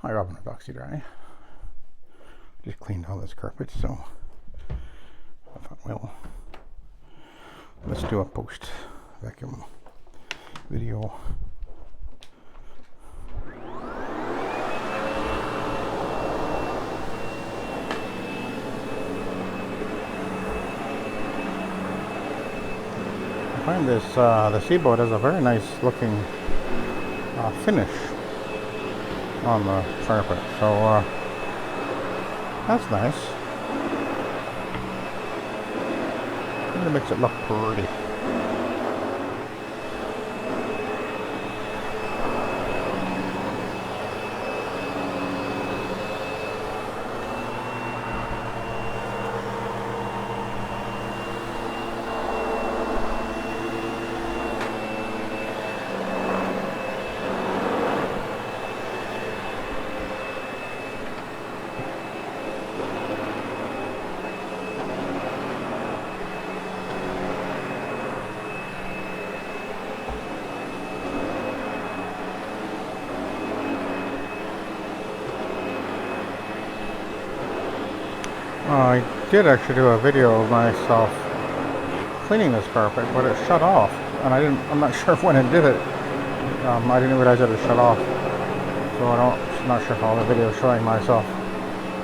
my oven with Oxy-Dry. Just cleaned all this carpet, so I thought, well, let's do a post vacuum video. I find this the Sebo does a very nice looking finish on the carpet, so that's nice. It makes it look pretty. I did actually do a video of myself cleaning this carpet, but it shut off, and I'm not sure when it did it. I didn't realize that it shut off, so I'm not sure if all the video showing myself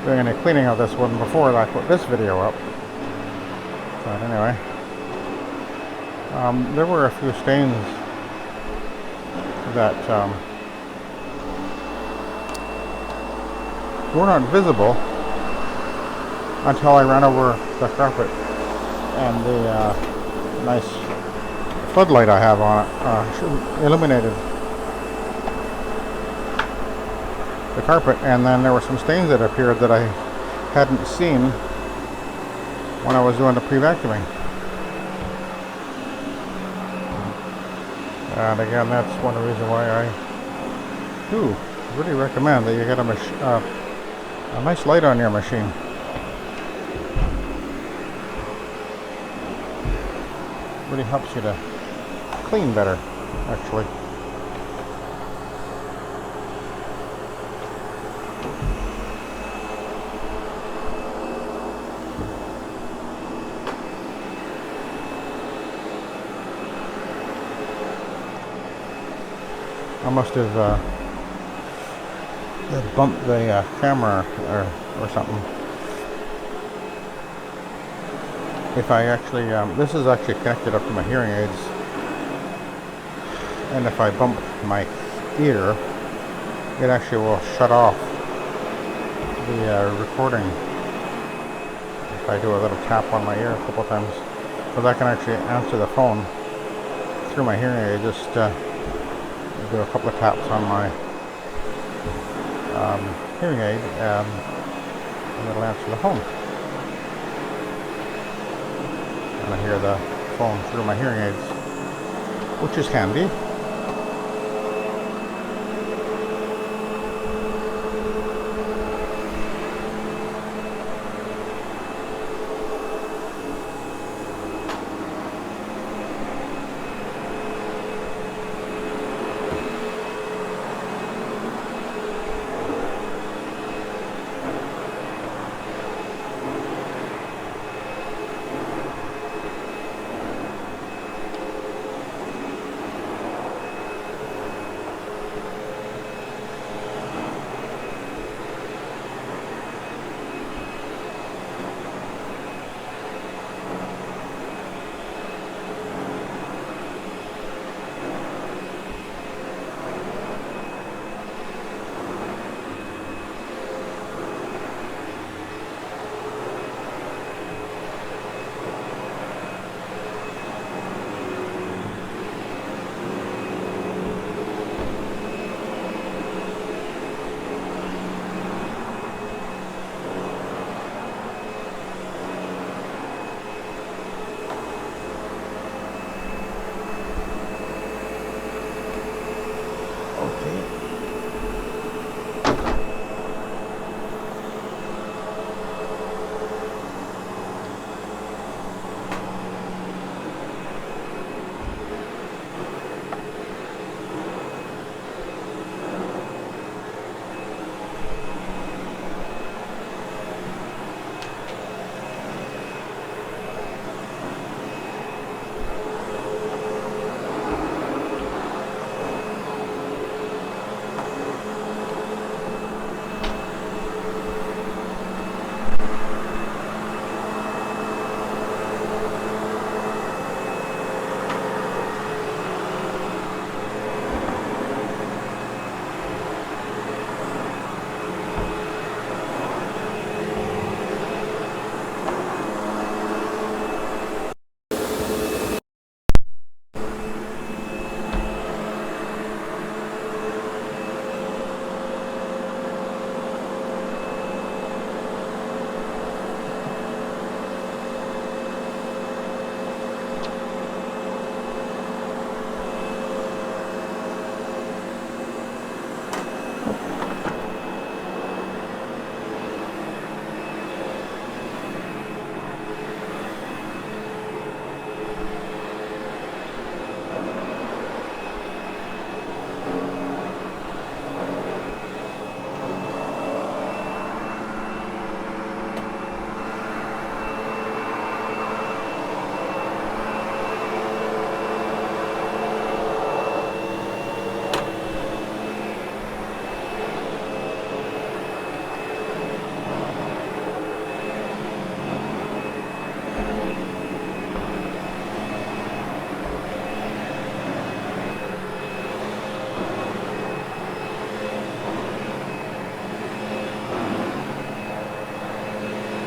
doing any cleaning of this one before I put this video up. But anyway, there were a few stains that were not visible until I ran over the carpet, and the nice floodlight I have on it illuminated the carpet, and then there were some stains that appeared that I hadn't seen when I was doing the pre-vacuuming. And again, that's one reason why I do really recommend that you get a nice light on your machine. Really helps you to clean better, actually. I must have bumped the camera or something. If I actually, this is actually connected up to my hearing aids, and if I bump my ear, it actually will shut off the recording. If I do a little tap on my ear a couple times, because I can actually answer the phone through my hearing aid. Just do a couple of taps on my hearing aid, and it'll answer the phone. And I hear the phone through my hearing aids, which is handy.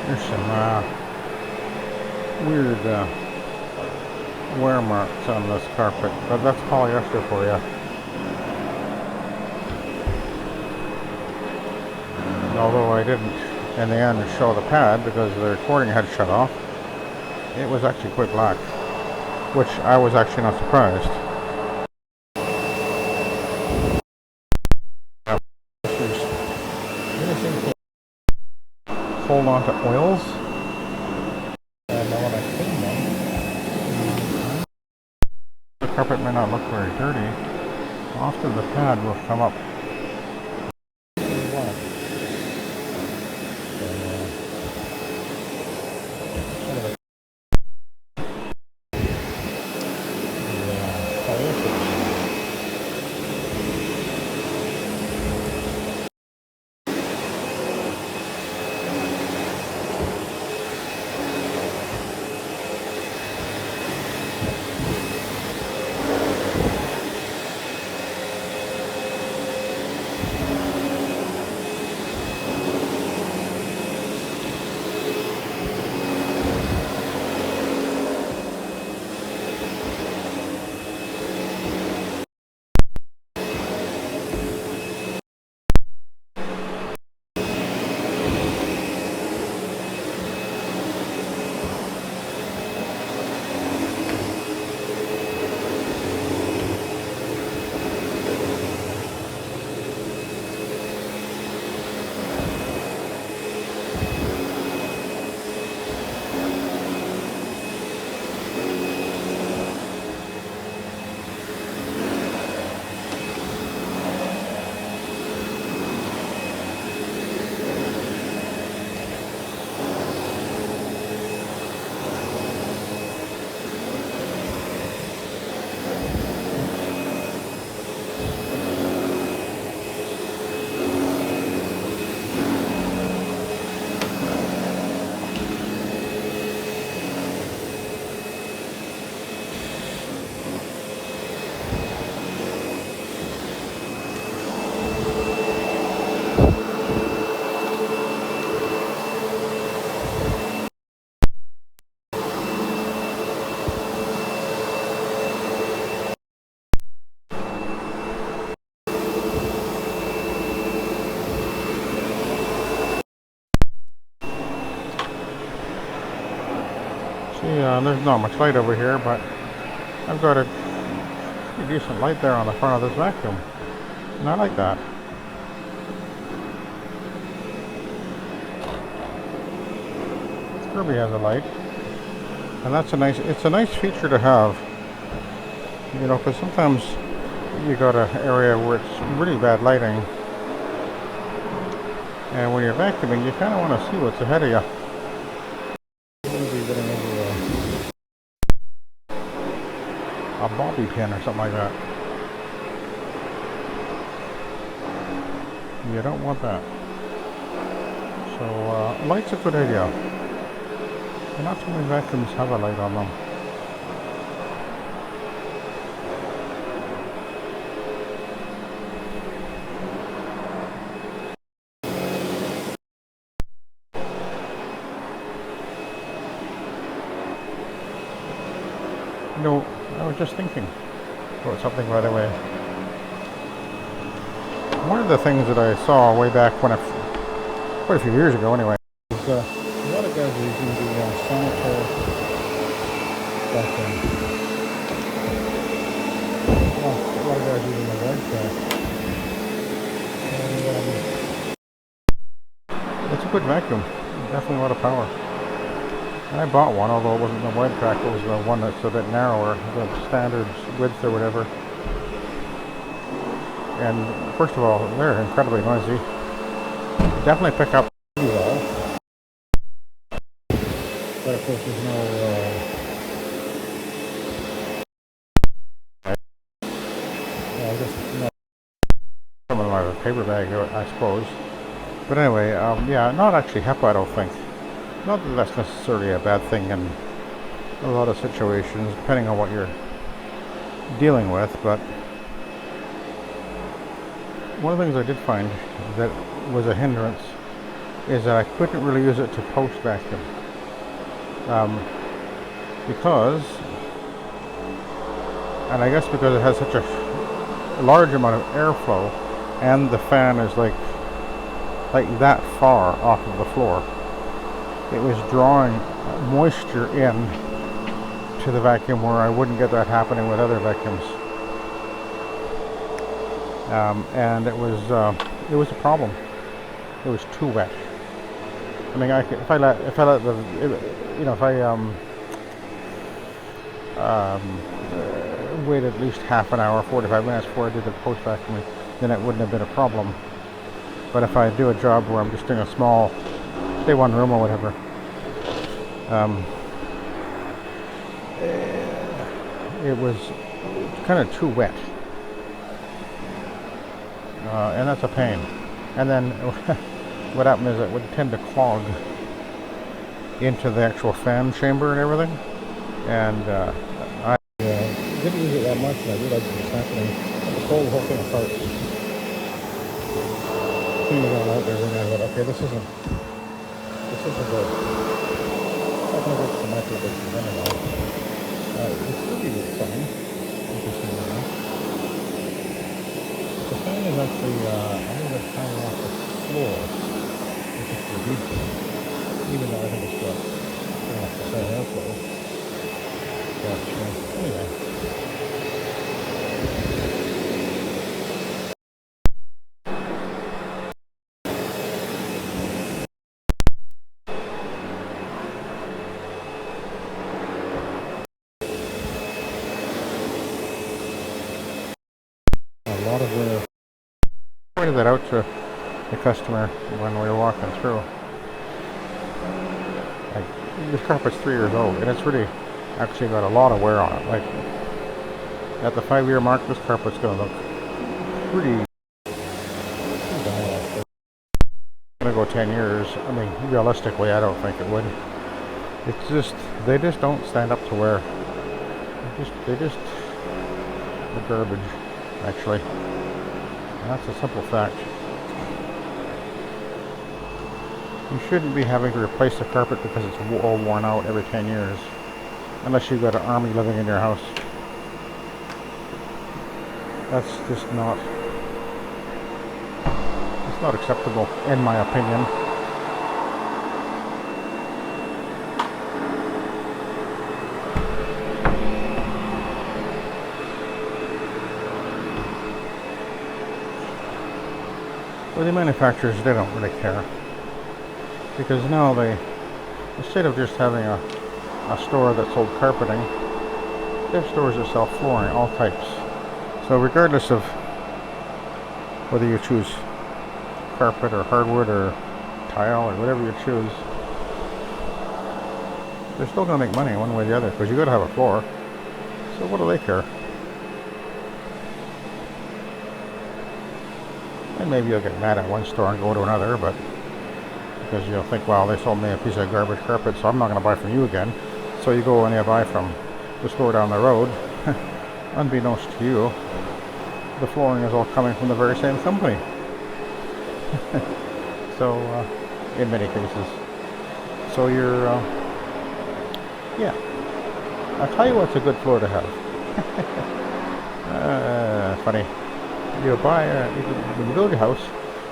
There's some weird wear marks on this carpet, but that's polyester for you. Although I didn't in the end show the pad because the recording had shut off, it was actually quite black, which I was actually not surprised. Hold on to oils, and then when I clean them, the carpet may not look very dirty. Often the pad will come up. There's not much light over here, but I've got a pretty decent light there on the front of this vacuum, and I like that. Kirby has a light, and it's a nice feature to have, you know, because sometimes you got an area where it's really bad lighting, and when you're vacuuming, you kind of want to see what's ahead of you. A bobby pin or something like that. You don't want that. So light's a good idea. And not too many vacuums have a light on them. You know, I was just thinking about something, by the way. One of the things that I saw way back when quite a few years ago anyway, is a lot of guys are using the sanitary vacuum. A lot of guys are using the white track. And it's a good vacuum. Definitely a lot of power. And I bought one, although it wasn't the wide track, it was the one that's a bit narrower, the standard width or whatever. And first of all, they're incredibly noisy. Definitely pick up well. But of course there's something like a paper bag, I suppose. But anyway, yeah, not actually HEPA, I don't think. Not that that's necessarily a bad thing in a lot of situations, depending on what you're dealing with, but one of the things I did find that was a hindrance is that I couldn't really use it to post vacuum because, and I guess because it has such a large amount of airflow, and the fan is like that far off of the floor, it was drawing moisture in to the vacuum where I wouldn't get that happening with other vacuums. And it was a problem. It was too wet. I mean, if I let the, you know, if I wait at least half an hour, 45 minutes before I did the post vacuuming, then it wouldn't have been a problem. But if I do a job where I'm just doing a small, say, one room or whatever, it was kind of too wet, and that's a pain. And then what happened is it would tend to clog into the actual fan chamber and everything. And I didn't use it that much, and I realized it was happening. I pulled the whole thing apart, cleaned it all out there, and I thought, okay, this isn't good. I'm going to get some microwaves anyhow. It's really fun, interestingly enough. The fan is actually a little bit higher off the floor, which is pretty decent, even though I think it's got enough to say airflow. But anyway. A lot of the, I pointed that out to the customer when we were walking through. Like, this carpet's 3 years old, and it's really actually got a lot of wear on it. Like, at the 5-year mark, this carpet's going to look pretty bad. It's going to go 10 years. I mean, realistically, I don't think it would. It's just, they just don't stand up to wear. They're garbage, actually. And that's a simple fact. You shouldn't be having to replace the carpet because it's all worn out every 10 years. Unless you've got an army living in your house. That's just not... It's not acceptable, in my opinion. Well, the manufacturers, they don't really care. Because now instead of just having a store that sold carpeting, they have stores that sell flooring, all types. So regardless of whether you choose carpet or hardwood or tile or whatever you choose, they're still going to make money one way or the other, because you've got to have a floor. So what do they care? And maybe you'll get mad at one store and go to another, but because you'll think, well, they sold me a piece of garbage carpet, so I'm not going to buy from you again. So you go and you buy from the store down the road. Unbeknownst to you, the flooring is all coming from the very same company. So, in many cases. So you're, yeah. I'll tell you what's a good floor to have. Funny. You buy, when you build your house,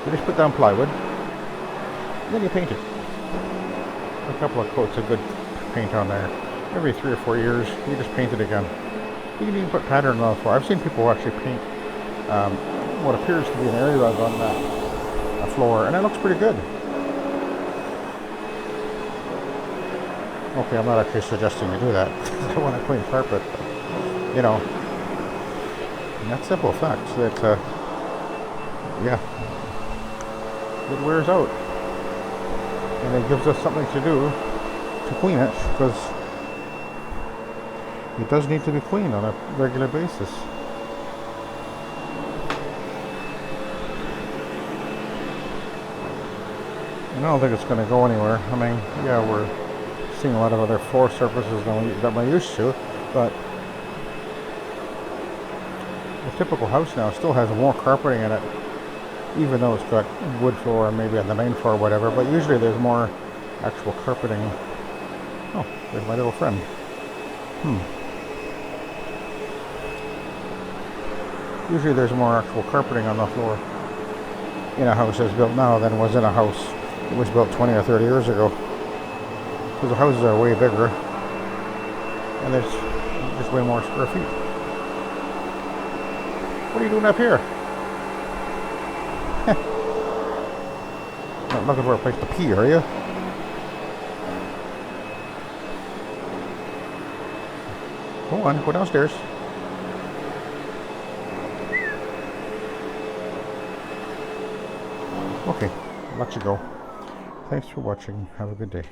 you just put down plywood, and then you paint it. A couple of coats of good paint on there. Every 3 or 4 years, you just paint it again. You can even put pattern on the floor. I've seen people actually paint what appears to be an area rug on a floor, and it looks pretty good. Okay, I'm not actually suggesting you do that. I want a clean carpet, but, you know, and that's simple fact that, yeah, it wears out. And it gives us something to do to clean it, because it does need to be cleaned on a regular basis. And I don't think it's going to go anywhere. I mean, yeah, we're seeing a lot of other floor surfaces than we're used to, but the typical house now still has more carpeting in it even though it's got wood floor maybe on the main floor or whatever, but usually there's more actual carpeting. Oh, there's my little friend. Usually there's more actual carpeting on the floor in a house that's built now than was in a house that was built 20 or 30 years ago. Because the houses are way bigger and there's just way more square feet. What are you doing up here? Not looking for a place to pee, are you? Go on, go downstairs. Okay, I'll let you go. Thanks for watching. Have a good day.